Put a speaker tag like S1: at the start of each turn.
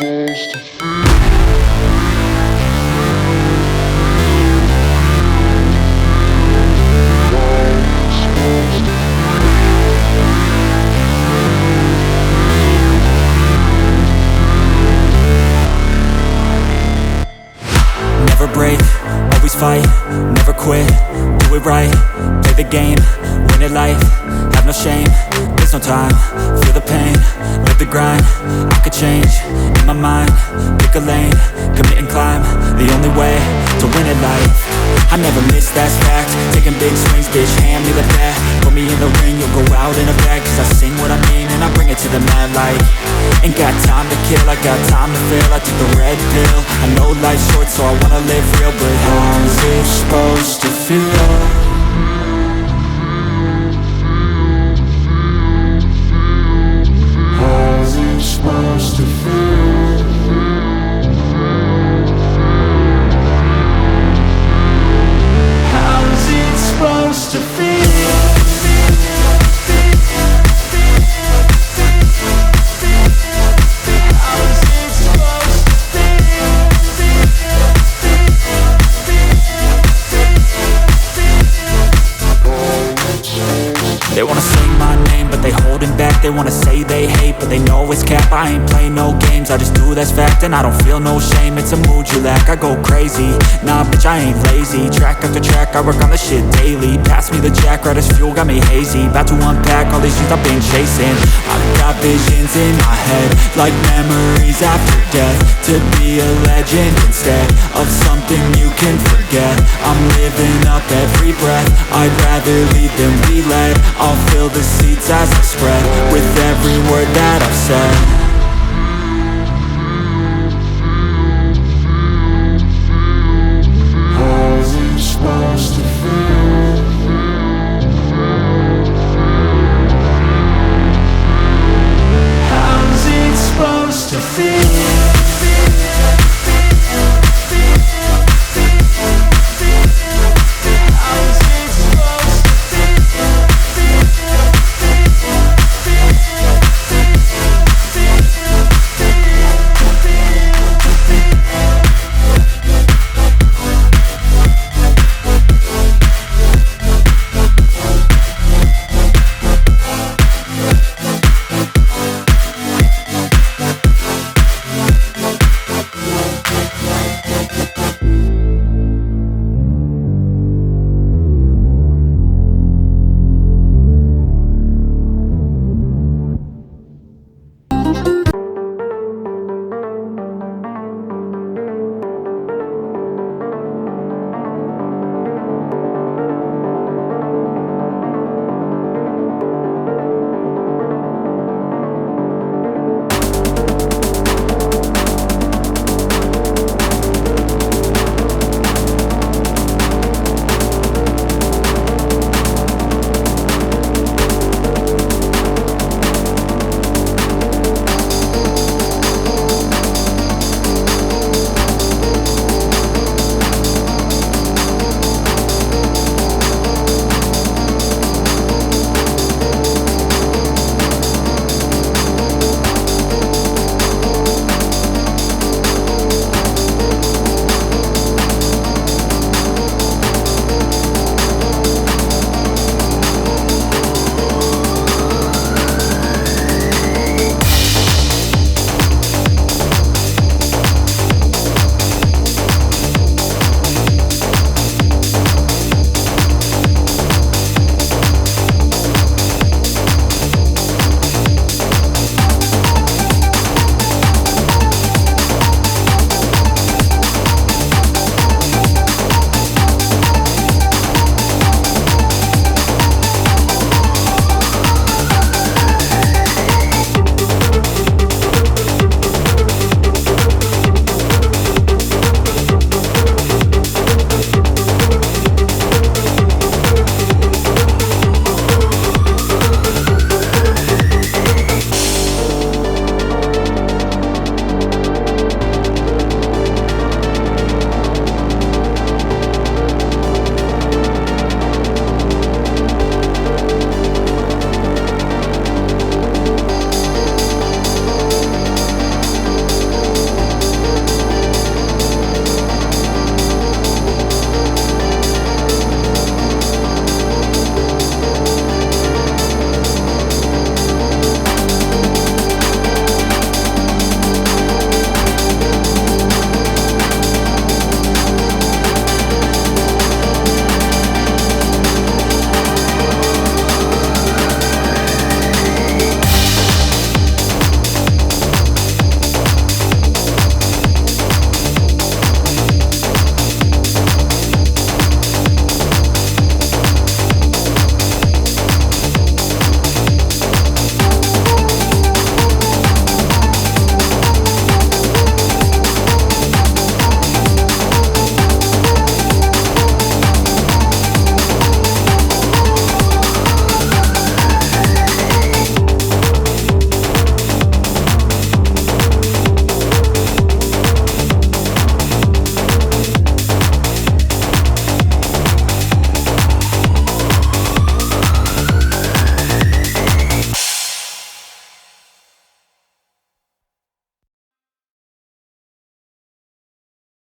S1: Never break, always fight, never quit, do it right, play the game, win it life, have no shame, there's no time, feel the pain, live the grind, I could change, in my mind, pick a lane, commit and climb, the only way to win it life, I never miss, that's fact, taking big swings, bitch, hand me the bat, put me in the ring, you'll go out in a bag, cause I sing what I mean and I bring it to the mad light, ain't got time to kill, I got time to feel, I took the red pill, I know life's short so I wanna live real, but how's it supposed to feel? How's it supposed to feel? How's it supposed to feel? They wanna say my name, but they holding back. They wanna say they hate, but they know it's cap. I ain't play no games, I just do that's fact. And I don't feel no shame, it's a mood you lack. I go crazy, nah bitch I ain't lazy. Track after track, I work on this shit daily. Pass me the jack, right as fuel, got me hazy. About to unpack all these things I've been chasing. I've got visions in my head, like memories after death. To be a legend instead of something you can forget. I'm living up every breath, I'd rather lead than be led. I'll fill the seats as I spread with every word that I've said.